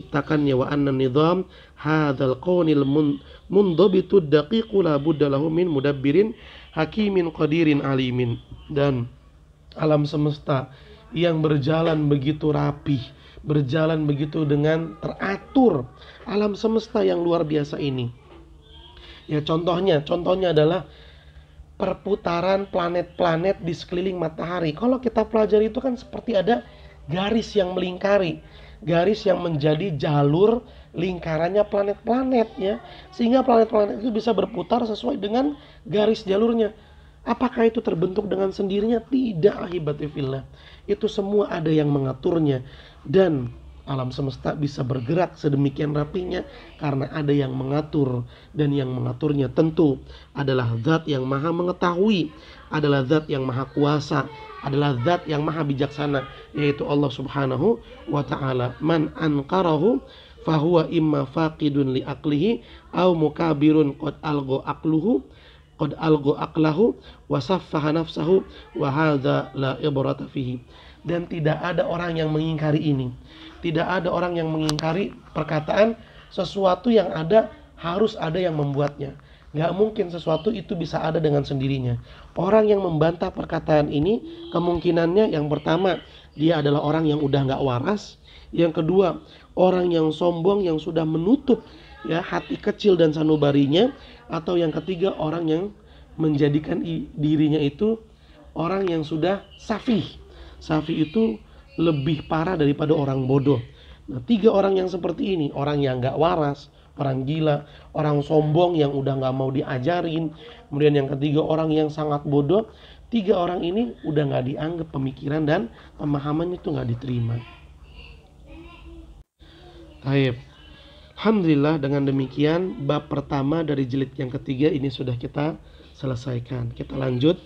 ciptakannya, wa anna nizam hadzal qaunil mundabitu daqiqu la budda lahu min mudabbirin hakimin qadirin alimin. Dan alam semesta yang berjalan begitu rapih, berjalan begitu dengan teratur, alam semesta yang luar biasa ini. Ya, contohnya adalah perputaran planet-planet di sekeliling matahari. Kalau kita pelajari itu kan seperti ada garis yang melingkari, garis yang menjadi jalur lingkarannya planet-planet ya, sehingga planet-planet itu bisa berputar sesuai dengan garis jalurnya. Apakah itu terbentuk dengan sendirinya? Tidak, ahibati fillah. Itu semua ada yang mengaturnya, dan alam semesta bisa bergerak sedemikian rapinya karena ada yang mengatur, dan yang mengaturnya tentu adalah zat yang maha mengetahui, adalah zat yang maha kuasa, adalah zat yang maha bijaksana, yaitu Allah subhanahu wa ta'ala. Man anqarahu fahuwa imma faqidun li aqlihi au mukabirun qad algo aqlahu wa saffaha nafsahu wa hadza la ibrata fihi. Dan tidak ada orang yang mengingkari ini. Tidak ada orang yang mengingkari perkataan sesuatu yang ada harus ada yang membuatnya. Gak mungkin sesuatu itu bisa ada dengan sendirinya. Orang yang membantah perkataan ini kemungkinannya yang pertama, dia adalah orang yang udah gak waras. Yang kedua, orang yang sombong yang sudah menutup ya hati kecil dan sanubarinya. Atau yang ketiga, orang yang menjadikan dirinya itu orang yang sudah safih. Safih itu lebih parah daripada orang bodoh. Nah, tiga orang yang seperti ini, orang yang gak waras, orang gila, orang sombong yang udah gak mau diajarin, kemudian yang ketiga orang yang sangat bodoh. Tiga orang ini udah gak dianggap pemikiran dan pemahamannya itu gak diterima. Baik, alhamdulillah, dengan demikian bab pertama dari jilid yang ketiga ini sudah kita selesaikan. Kita lanjut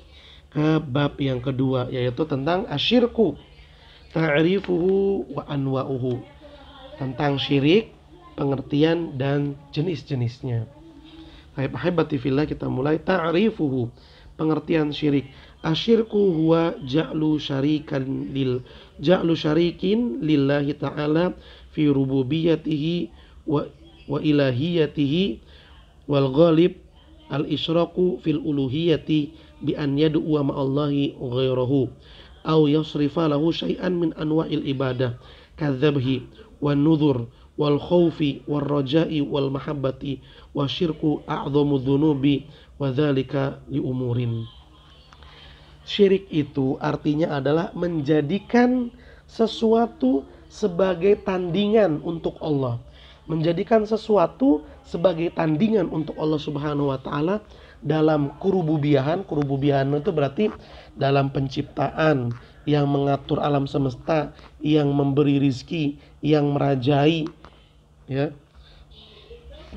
ke bab yang kedua, yaitu tentang asyirku, ta'rifuhu wa anwa'uhu, tentang syirik, pengertian dan jenis-jenisnya. Baik, ahibati fillah, kita mulai. Ta'rifuhu, pengertian syirik. Asyirku huwa ja'lu syarikin lillahi ta'ala fi rububiyatihi wa ilahiyatihi wal ghalib al isyraku fil uluhiyati bi an yad'u ma'allahi ghairahu aw yasrifa lahu syai'an min anwa'il ibadah kadzabhi wan nudhur wal khaufi wal raja'i wal mahabbati wa syirku a'dhamu dzunubi wa dzalika li umurin. Syirik itu artinya adalah menjadikan sesuatu sebagai tandingan untuk Allah, menjadikan sesuatu sebagai tandingan untuk Allah subhanahu wa ta'ala dalam kerububiahan. Kerububiahan itu berarti dalam penciptaan, yang mengatur alam semesta, yang memberi rizki, yang merajai ya,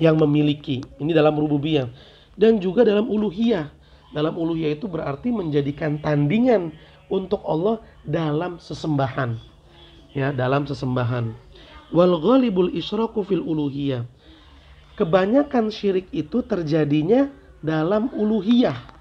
yang memiliki. Ini dalam rububiyah. Dan juga dalam uluhiyah. Dalam uluhiyah itu berarti menjadikan tandingan untuk Allah dalam sesembahan ya, dalam sesembahan. Wal ghalibul isyraku fil uluhiyah, kebanyakan syirik itu terjadinya dalam uluhiyah.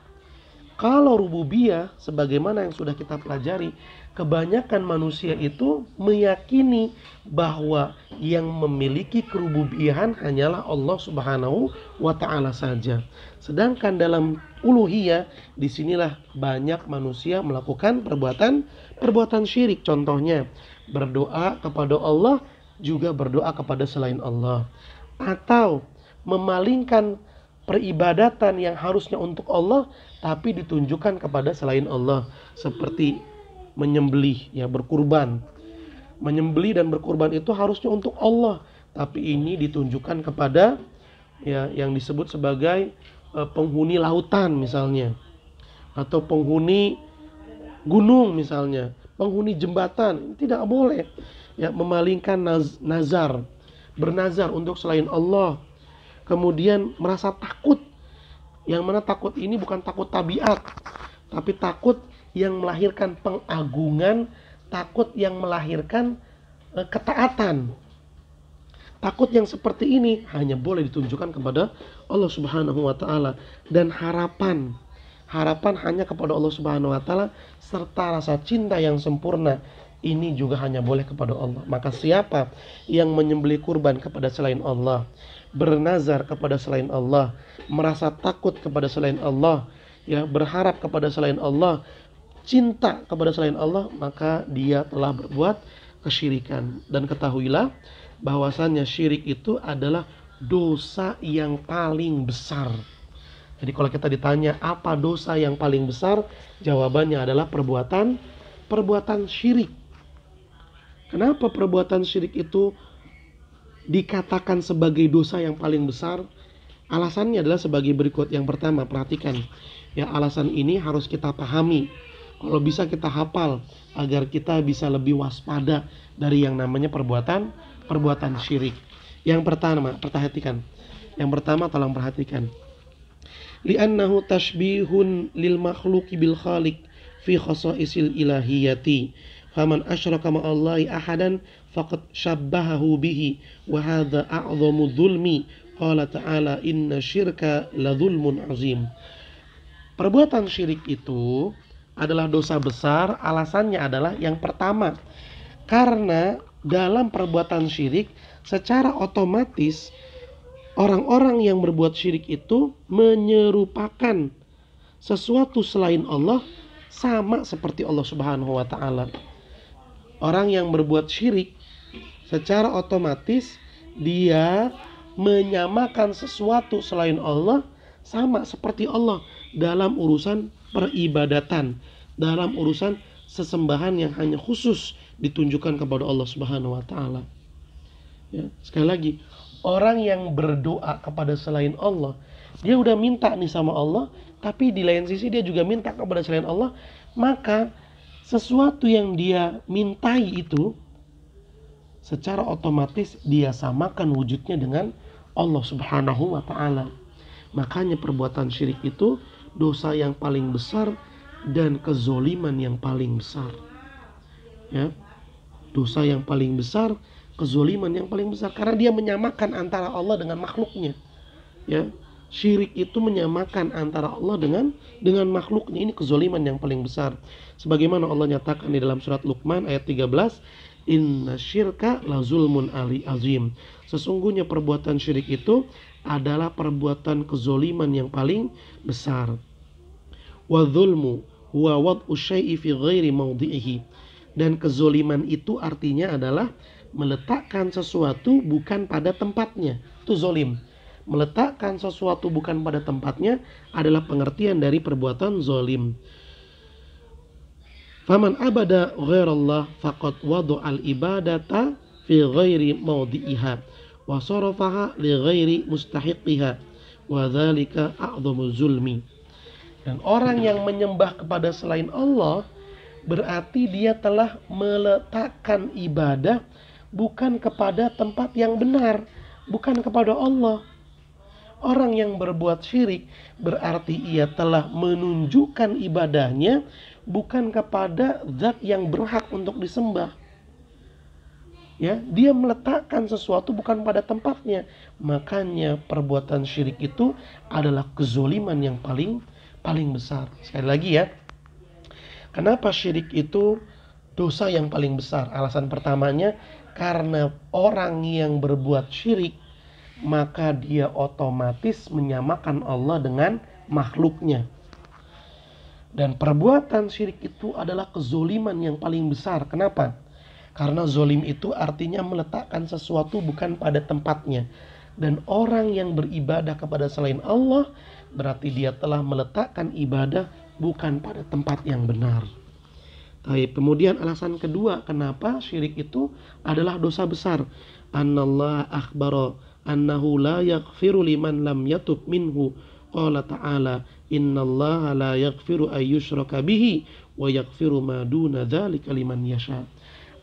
Kalau rububiyah, sebagaimana yang sudah kita pelajari, kebanyakan manusia itu meyakini bahwa yang memiliki kerububiyahan hanyalah Allah subhanahu wa ta'ala saja. Sedangkan dalam uluhiyah, disinilah banyak manusia melakukan perbuatan syirik. Contohnya, berdoa kepada Allah, juga berdoa kepada selain Allah, atau memalingkan peribadatan yang harusnya untuk Allah tapi ditunjukkan kepada selain Allah, seperti menyembelih ya, berkurban. Menyembelih dan berkurban itu harusnya untuk Allah, tapi ini ditunjukkan kepada ya yang disebut sebagai penghuni lautan misalnya, atau penghuni gunung misalnya, penghuni jembatan. Tidak boleh ya memalingkan nazar, bernazar untuk selain Allah. Kemudian merasa takut, yang mana takut ini bukan takut tabiat, tapi takut yang melahirkan pengagungan, takut yang melahirkan ketaatan. Takut yang seperti ini hanya boleh ditunjukkan kepada Allah subhanahu wa ta'ala. Dan harapan hanya kepada Allah subhanahu wa ta'ala, serta rasa cinta yang sempurna ini juga hanya boleh kepada Allah. Maka siapa yang menyembelih kurban kepada selain Allah, bernazar kepada selain Allah, merasa takut kepada selain Allah, ya, berharap kepada selain Allah, cinta kepada selain Allah, maka dia telah berbuat kesyirikan. Dan ketahuilah bahwasannya syirik itu adalah dosa yang paling besar. Jadi kalau kita ditanya apa dosa yang paling besar, jawabannya adalah perbuatan syirik. Kenapa perbuatan syirik itu dikatakan sebagai dosa yang paling besar? Alasannya adalah sebagai berikut. Yang pertama, perhatikan. Ya, alasan ini harus kita pahami. Kalau bisa kita hafal agar kita bisa lebih waspada dari yang namanya perbuatan syirik. Yang pertama, perhatikan. Yang pertama, tolong perhatikan. Li'annahu tashbihun lil makhluqi bil khaliq fi khasaisil ilahiyati. Faman asyraka ma'allahi ahadan faqad syabbahahu bihi wa hadza a'dhamu dzulmi. Qala ta'ala inna syirka la dzulmun azim. Perbuatan syirik itu adalah dosa besar. Alasannya adalah yang pertama, karena dalam perbuatan syirik secara otomatis orang-orang yang berbuat syirik itu menyerupakan sesuatu selain Allah sama seperti Allah Subhanahu wa taala. Orang yang berbuat syirik secara otomatis dia menyamakan sesuatu selain Allah sama seperti Allah dalam urusan peribadatan, dalam urusan sesembahan yang hanya khusus ditunjukkan kepada Allah Subhanahu wa taala. Ya, sekali lagi, orang yang berdoa kepada selain Allah, dia udah minta nih sama Allah, tapi di lain sisi dia juga minta kepada selain Allah, maka sesuatu yang dia mintai itu secara otomatis dia samakan wujudnya dengan Allah Subhanahu wa taala. Makanya perbuatan syirik itu dosa yang paling besar dan kezoliman yang paling besar. Ya, dosa yang paling besar, kezoliman yang paling besar, karena dia menyamakan antara Allah dengan makhluknya. Ya, syirik itu menyamakan antara Allah dengan makhluknya. Ini kezoliman yang paling besar. Sebagaimana Allah nyatakan di dalam surat Luqman ayat 13, inna syirka la zulmun azim. Sesungguhnya perbuatan syirik itu adalah perbuatan kezoliman yang paling besar. Wa dzulmu huwa wad'u syai'i fi ghairi mawdi'ihi. Dan kezoliman itu artinya adalah meletakkan sesuatu bukan pada tempatnya. Itu zolim. Meletakkan sesuatu bukan pada tempatnya adalah pengertian dari perbuatan zolim. Faman abada ghairallah faqad wada'al ibadata fi ghairi mawdi'iha wa sarafaha li ghairi mustahiqiha wa dzalika a'dhamu zulmi. Dan orang yang menyembah kepada selain Allah berarti dia telah meletakkan ibadah bukan kepada tempat yang benar, bukan kepada Allah. Orang yang berbuat syirik berarti ia telah menunjukkan ibadahnya bukan kepada zat yang berhak untuk disembah. Ya, dia meletakkan sesuatu bukan pada tempatnya. Makanya perbuatan syirik itu adalah kezoliman yang paling besar. Sekali lagi ya, kenapa syirik itu dosa yang paling besar? Alasan pertamanya, karena orang yang berbuat syirik maka dia otomatis menyamakan Allah dengan makhluknya. Dan perbuatan syirik itu adalah kezoliman yang paling besar. Kenapa? Karena zolim itu artinya meletakkan sesuatu bukan pada tempatnya. Dan orang yang beribadah kepada selain Allah berarti dia telah meletakkan ibadah bukan pada tempat yang benar. Baik, kemudian alasan kedua kenapa syirik itu adalah dosa besar. Annallaha akhbara annahu la yaghfiru liman lam yatub minhu. Qala ta'ala innallaha la yaghfiru ayyushraka bihi wa yaghfiru ma duna dzalika liman yasha.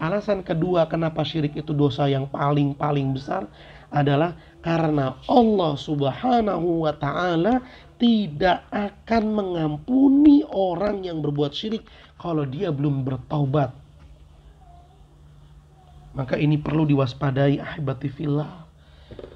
Alasan kedua kenapa syirik itu dosa yang paling besar adalah karena Allah Subhanahu wa ta'ala tidak akan mengampuni orang yang berbuat syirik kalau dia belum bertaubat. Maka ini perlu diwaspadai ahibati fillah.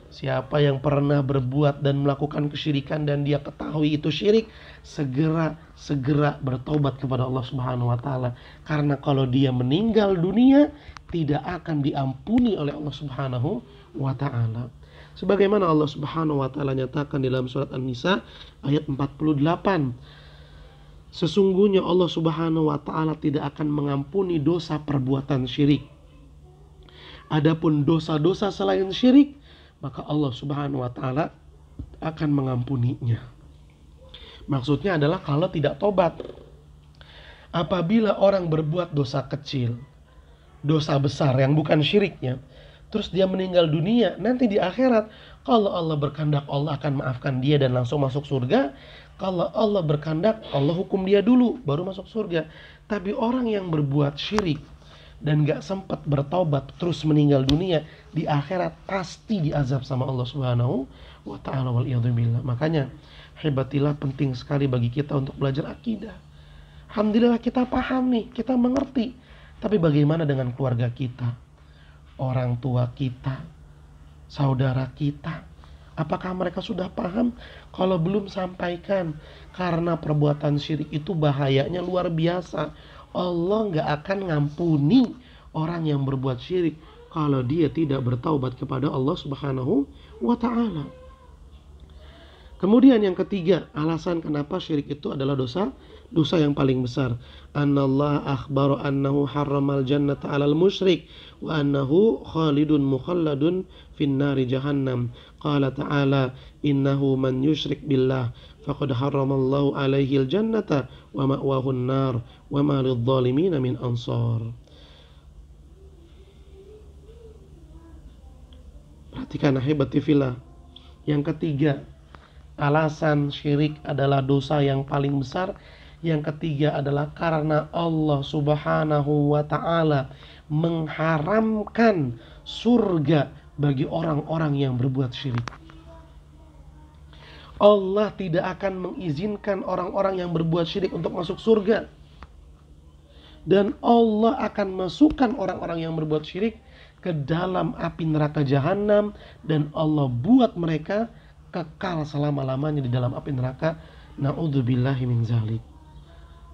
Siapa yang pernah berbuat dan melakukan kesyirikan dan dia ketahui itu syirik, segera bertobat kepada Allah Subhanahu wa taala. Karena kalau dia meninggal dunia tidak akan diampuni oleh Allah Subhanahu wa taala. Sebagaimana Allah Subhanahu wa taala nyatakan dalam surat An-Nisa ayat 48. Sesungguhnya Allah Subhanahu wa taala tidak akan mengampuni dosa perbuatan syirik. Adapun dosa-dosa selain syirik, maka Allah Subhanahu wa taala akan mengampuninya. Maksudnya adalah kalau tidak tobat. Apabila orang berbuat dosa kecil, dosa besar yang bukan syiriknya, terus dia meninggal dunia, nanti di akhirat kalau Allah berkehendak Allah akan maafkan dia dan langsung masuk surga. Kalau Allah berkehendak Allah hukum dia dulu baru masuk surga. Tapi orang yang berbuat syirik dan gak sempat bertaubat terus meninggal dunia, di akhirat pasti diazab sama Allah Subhanahu wa ta'ala, waliyadzubillah. Makanya hebatilah penting sekali bagi kita untuk belajar akidah. Alhamdulillah kita paham nih, kita mengerti. Tapi bagaimana dengan keluarga kita, orang tua kita, saudara kita? Apakah mereka sudah paham? Kalau belum, sampaikan. Karena perbuatan syirik itu bahayanya luar biasa. Allah gak akan ngampuni orang yang berbuat syirik kalau dia tidak bertaubat kepada Allah Subhanahu wa ta'ala. Kemudian yang ketiga, alasan kenapa syirik itu adalah dosa yang paling besar. Anallah akhbaru annahu harramal jannata 'alal musyrik wa annahu khalidun mukhalladun finnari jahannam. Qala ta'ala innahu man yusyrik billah faqad harramallahu 'alaihil jannata wa ma'wahun nar wa ma lidh-dhalimin min ansar. Perhatikan ahibati fillah. Yang ketiga, alasan syirik adalah dosa yang paling besar. Yang ketiga adalah karena Allah Subhanahu wa ta'ala mengharamkan surga bagi orang-orang yang berbuat syirik. Allah tidak akan mengizinkan orang-orang yang berbuat syirik untuk masuk surga. Dan Allah akan masukkan orang-orang yang berbuat syirik ke dalam api neraka jahanam. Dan Allah buat mereka kekal selama-lamanya di dalam api neraka. Na'udzubillahi min zalik.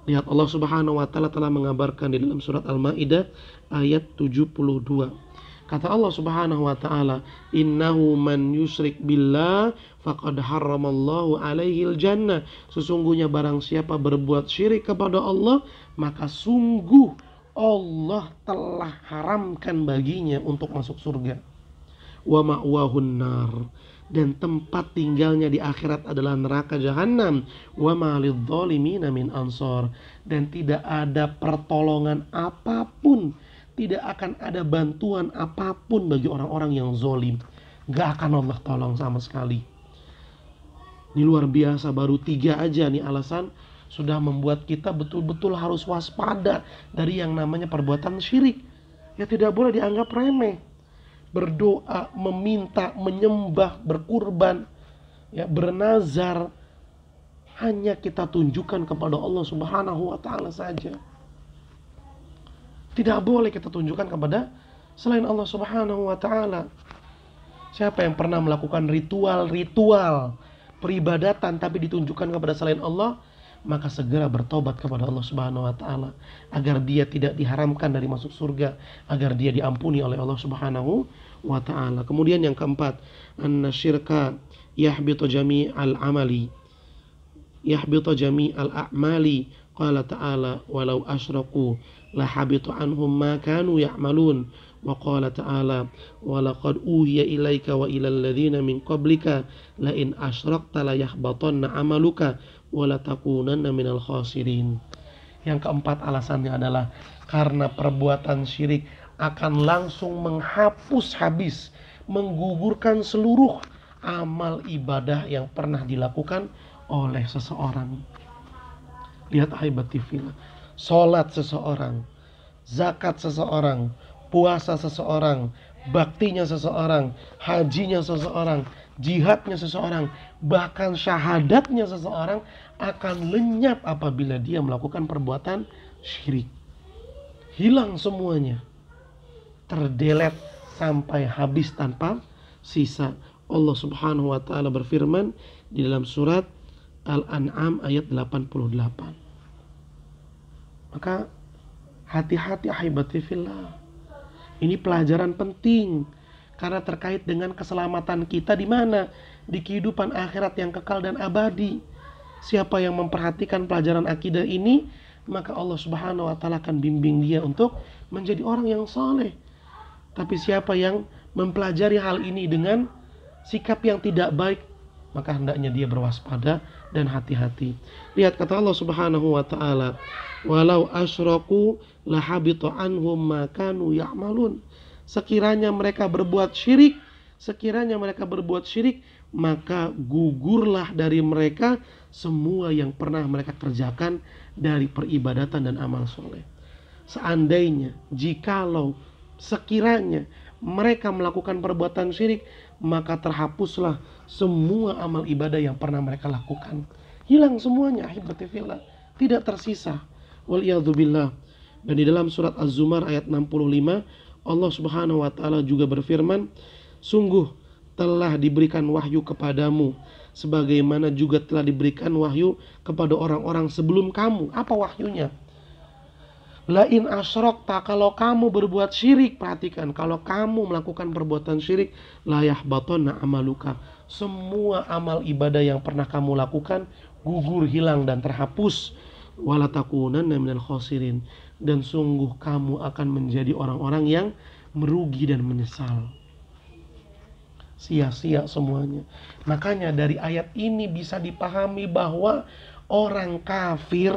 Lihat, Allah Subhanahu wa ta'ala telah mengabarkan di dalam surat Al-Maidah ayat 72. Kata Allah Subhanahu wa ta'ala, innahu man yusyrik billah faqad harramallahu alaihil jannah. Sesungguhnya barang siapa berbuat syirik kepada Allah, maka sungguh Allah telah haramkan baginya untuk masuk surga. Wa ma'wahun nar, dan tempat tinggalnya di akhirat adalah neraka jahanam. Wa ma lidh-dhalimina min ansar, dan tidak ada pertolongan apapun, tidak akan ada bantuan apapun bagi orang-orang yang zalim. Gak akan Allah tolong sama sekali. Ini luar biasa, baru 3 aja nih alasan sudah membuat kita betul-betul harus waspada dari yang namanya perbuatan syirik. Ya tidak boleh dianggap remeh. Berdoa, meminta, menyembah, berkurban, ya, bernazar, hanya kita tunjukkan kepada Allah Subhanahu wa ta'ala saja. Tidak boleh kita tunjukkan kepada selain Allah Subhanahu wa ta'ala. Siapa yang pernah melakukan ritual peribadatan tapi ditunjukkan kepada selain Allah, maka segera bertobat kepada Allah Subhanahu wa ta'ala agar dia tidak diharamkan dari masuk surga, agar dia diampuni oleh Allah Subhanahu wa ta'ala. Kemudian yang keempat, anna syirka yahbitu jami'al amali, yahbitu jami'al a'mali. Qala ta'ala walau asyraku lahabitu anhum ma kanu ya'malun. Wa qala ta'ala walaqad uhiya ilaika wa ilal ladzina min qablika la in asyrakta la yahbatanna amaluka wa la takunanna minal khasirin. Yang keempat alasannya adalah karena perbuatan syirik akan langsung menghapus habis, menggugurkan seluruh amal ibadah yang pernah dilakukan oleh seseorang. Lihat ahibati fillah, salat seseorang, zakat seseorang, puasa seseorang, baktinya seseorang, hajinya seseorang, jihadnya seseorang, bahkan syahadatnya seseorang akan lenyap apabila dia melakukan perbuatan syirik. Hilang semuanya, terdelet sampai habis tanpa sisa. Allah Subhanahu wa taala berfirman di dalam surat Al-An'am ayat 88. Maka hati-hati ahibati fillah. Ini pelajaran penting karena terkait dengan keselamatan kita di mana? Di kehidupan akhirat yang kekal dan abadi. Siapa yang memperhatikan pelajaran akidah ini, maka Allah Subhanahu wa taala akan bimbing dia untuk menjadi orang yang saleh. Tapi siapa yang mempelajari hal ini dengan sikap yang tidak baik, maka hendaknya dia berwaspada dan hati-hati. Lihat kata Allah Subhanahu wa taala, "Walau asyraku lahabita anhum ma kanu ya'malun." Sekiranya mereka berbuat syirik, maka gugurlah dari mereka semua yang pernah mereka kerjakan dari peribadatan dan amal soleh. Seandainya, jikalau, sekiranya mereka melakukan perbuatan syirik, maka terhapuslah semua amal ibadah yang pernah mereka lakukan. Hilang semuanya, ahibati fillah, tidak tersisa. Waliyadzubillah. Dan di dalam surat Az-Zumar ayat 65, Allah Subhanahu wa taala juga berfirman, "Sungguh telah diberikan wahyu kepadamu sebagaimana juga telah diberikan wahyu kepada orang-orang sebelum kamu." Apa wahyunya? La in asyrakta, kalau kamu berbuat syirik, perhatikan, kalau kamu melakukan perbuatan syirik, la yahbatanna amaluka, semua amal ibadah yang pernah kamu lakukan gugur, hilang dan terhapus. Wala takunanna minal khasirin, dan sungguh kamu akan menjadi orang-orang yang merugi dan menyesal. Sia-sia semuanya. Makanya dari ayat ini bisa dipahami bahwa orang kafir,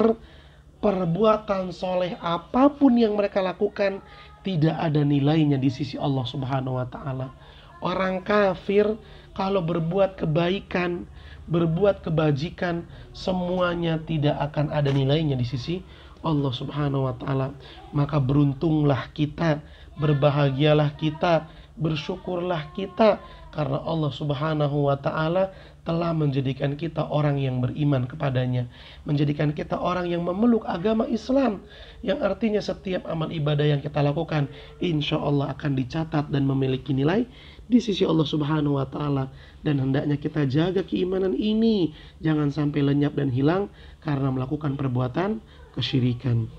perbuatan soleh apapun yang mereka lakukan tidak ada nilainya di sisi Allah Subhanahu wa taala. Orang kafir kalau berbuat kebaikan, berbuat kebajikan, semuanya tidak akan ada nilainya di sisi Allah Subhanahu wa taala. Maka beruntunglah kita, berbahagialah kita, bersyukurlah kita karena Allah Subhanahu wa taala telah menjadikan kita orang yang beriman kepadanya, menjadikan kita orang yang memeluk agama Islam, yang artinya setiap amal ibadah yang kita lakukan insya Allah akan dicatat dan memiliki nilai di sisi Allah Subhanahu wa taala. Dan hendaknya kita jaga keimanan ini jangan sampai lenyap dan hilang karena melakukan perbuatan kesyirikan.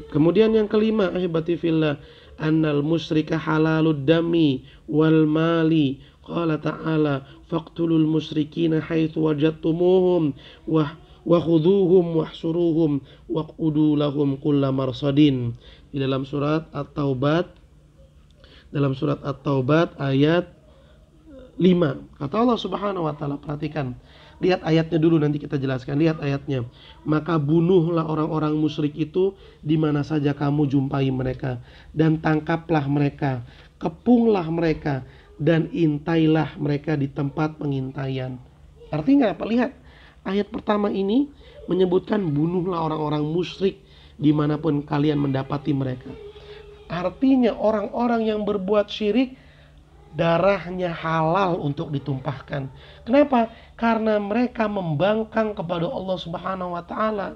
Kemudian yang kelima, ahibati fillah, annal musyrika halalud dami wal mali. Qala ta'ala, faqtulul musyrikina haitsu wajadtumuhum wa khudhuhum wahsuruhum waq'udu lahum kulla marsadin. Di dalam surat At-Taubah, ayat 5. Kata Allah Subhanahu wa taala, perhatikan. Lihat ayatnya dulu, nanti kita jelaskan. Lihat ayatnya. Maka bunuhlah orang-orang musyrik itu di mana saja kamu jumpai mereka, dan tangkaplah mereka, kepunglah mereka, dan intailah mereka di tempat pengintaian. Artinya apa? Lihat, ayat pertama ini menyebutkan bunuhlah orang-orang musyrik dimanapun kalian mendapati mereka. Artinya orang-orang yang berbuat syirik darahnya halal untuk ditumpahkan. Kenapa? Karena mereka membangkang kepada Allah Subhanahu wa taala.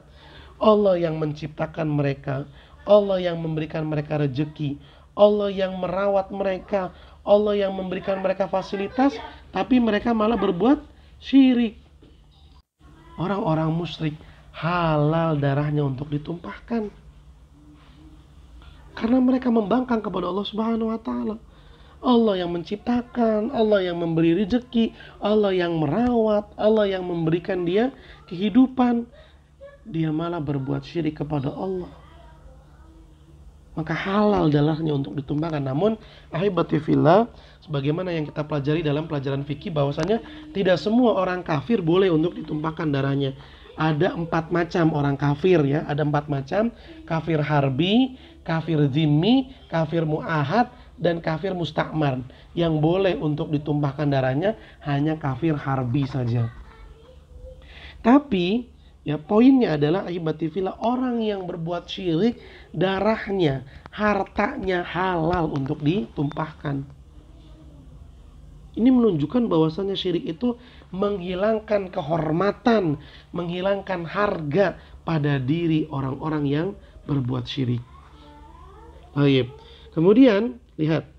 Allah yang menciptakan mereka, Allah yang memberikan mereka rezeki, Allah yang merawat mereka, Allah yang memberikan mereka fasilitas, tapi mereka malah berbuat syirik. Orang-orang musyrik halal darahnya untuk ditumpahkan karena mereka membangkang kepada Allah Subhanahu wa taala. Allah yang menciptakan, Allah yang memberi rezeki, Allah yang merawat, Allah yang memberikan dia kehidupan. Dia malah berbuat syirik kepada Allah. Maka halal darahnya untuk ditumpahkan. Namun ahibati fillah, sebagaimana yang kita pelajari dalam pelajaran fikih, bahwasanya tidak semua orang kafir boleh untuk ditumpahkan darahnya. Ada 4 macam orang kafir ya, ada 4 macam: kafir harbi, kafir zimmi, kafir mu'ahad, dan kafir mustakmar. Yang boleh untuk ditumpahkan darahnya hanya kafir harbi saja. Tapi ya poinnya adalah ahibati fillah, orang yang berbuat syirik darahnya, hartanya halal untuk ditumpahkan. Ini menunjukkan bahwasannya syirik itu menghilangkan kehormatan, menghilangkan harga pada diri orang-orang yang berbuat syirik. Baik. Kemudian lihat,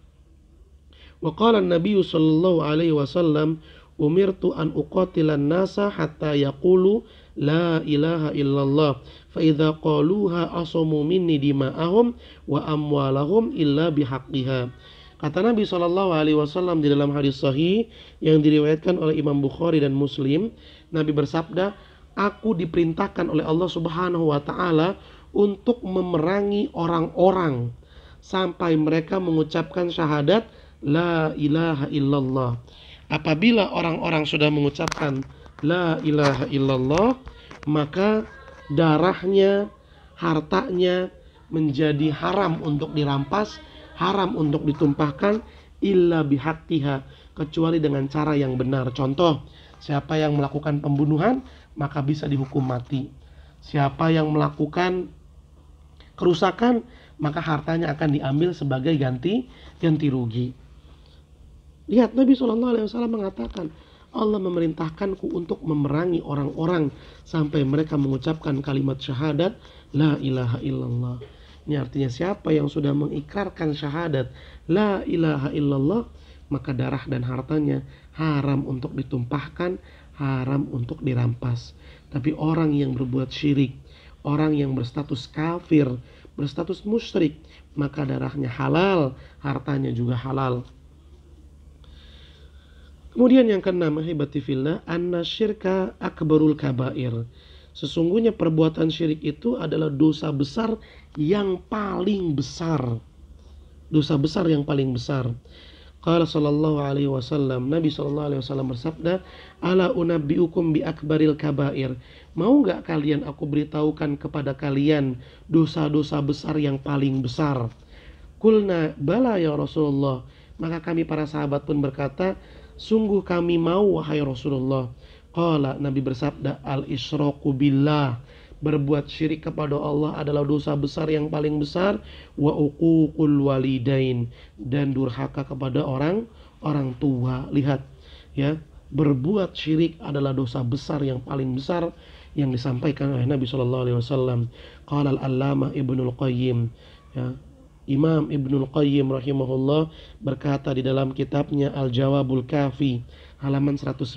Wa qala an-nabiy sallallahu alaihi wasallam, umirtu an uqatilan nasa hatta yaqulu la ilaha illallah fa idza qaluha asamu minni dima'ahum wa amwalahum illa bihaqqiha. Kata Nabi sallallahu alaihi wasallam di dalam hadis sahih yang diriwayatkan oleh Imam Bukhari dan Muslim, Nabi bersabda, aku diperintahkan oleh Allah Subhanahu wa taala untuk memerangi orang-orang sampai mereka mengucapkan syahadat la ilaha illallah. Apabila orang-orang sudah mengucapkan la ilaha illallah, maka darahnya, hartanya menjadi haram untuk dirampas, haram untuk ditumpahkan, illa bihaqqiha, kecuali dengan cara yang benar. Contoh, siapa yang melakukan pembunuhan maka bisa dihukum mati. Siapa yang melakukan kerusakan maka hartanya akan diambil sebagai ganti rugi. Lihat, Nabi SAW mengatakan, Allah memerintahkanku untuk memerangi orang-orang sampai mereka mengucapkan kalimat syahadat la ilaha illallah. Ini artinya siapa yang sudah mengikrarkan syahadat la ilaha illallah, maka darah dan hartanya haram untuk ditumpahkan, haram untuk dirampas. Tapi orang yang berbuat syirik, orang yang berstatus kafir, berstatus musyrik, maka darahnya halal, hartanya juga halal. Kemudian yang keenam, ahibati fillah, anna syirka akbarul kabair. Sesungguhnya perbuatan syirik itu adalah dosa besar yang paling besar. Dosa besar yang paling besar. Qala sallallahu alaihi wasallam, Nabi sallallahu alaihi wasallam bersabda, ala unabbiukum bi akbaril kabair. Mau enggak kalian aku beritahukan kepada kalian dosa-dosa besar yang paling besar? Qulna bala ya Rasulullah. Maka kami para sahabat pun berkata, sungguh kami mau wahai Rasulullah. Qala, Nabi bersabda, al-isyraku billah, berbuat syirik kepada Allah adalah dosa besar yang paling besar, wa uququl walidain, dan durhaka kepada orang tua. Lihat ya, berbuat syirik adalah dosa besar yang paling besar yang disampaikan oleh Nabi sallallahu alaihi wasallam. Qala al-allamah Ibnul Qayyim, ya, Imam Ibnul Qayyim rahimahullah berkata di dalam kitabnya Al-Jawabul Kafi halaman 109,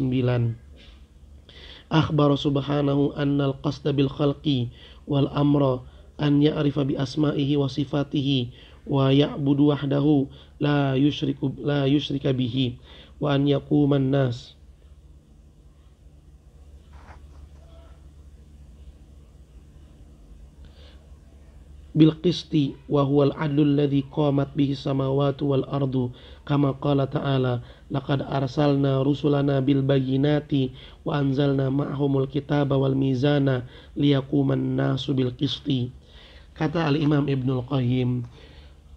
akhbara subhanahu annal qasda bil khalqi wal amra an ya'rifa bi asma'ihi wa sifatihi wa ya'budu wahdahu la yushrika bihi wa an yaquman nas bil qisti wa huwal adlul ladzi qamat bihi samawati wal ardu kama qala ta'ala laqad arsalna rusulana bil bayyinati wa anzalna ma'ahumul kitaba wal mizana liyaquman nasu bil qisti. Kata al-Imam Ibnul Qayyim,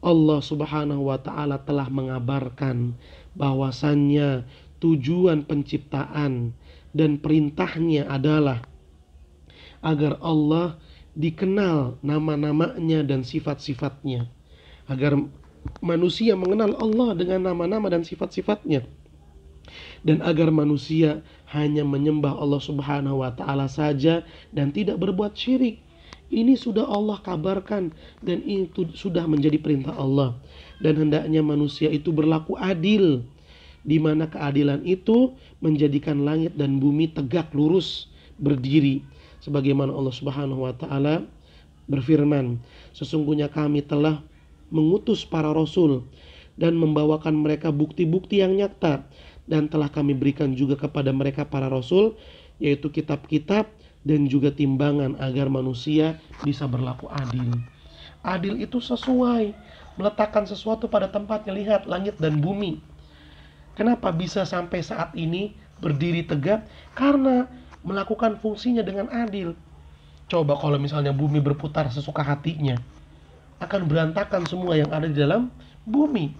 Allah Subhanahu wa taala telah mengabarkan bahwasannya tujuan penciptaan dan perintahnya adalah agar Allah dikenal nama-namanya dan sifat-sifatnya, agar manusia mengenal Allah dengan nama-nama dan sifat-sifatnya, dan agar manusia hanya menyembah Allah Subhanahu wa taala saja dan tidak berbuat syirik. Ini sudah Allah kabarkan dan itu sudah menjadi perintah Allah, dan hendaknya manusia itu berlaku adil, di mana keadilan itu menjadikan langit dan bumi tegak lurus berdiri. Sebagaimana Allah Subhanahu wa taala berfirman, sesungguhnya kami telah mengutus para rasul dan membawakan mereka bukti-bukti yang nyata, dan telah kami berikan juga kepada mereka para rasul, yaitu kitab-kitab dan juga timbangan agar manusia bisa berlaku adil. Adil itu sesuai, meletakkan sesuatu pada tempatnya. Lihat langit dan bumi, kenapa bisa sampai saat ini berdiri tegak? Karena melakukan fungsinya dengan adil. Coba kalau misalnya bumi berputar sesuka hatinya, akan berantakan semua yang ada di dalam bumi.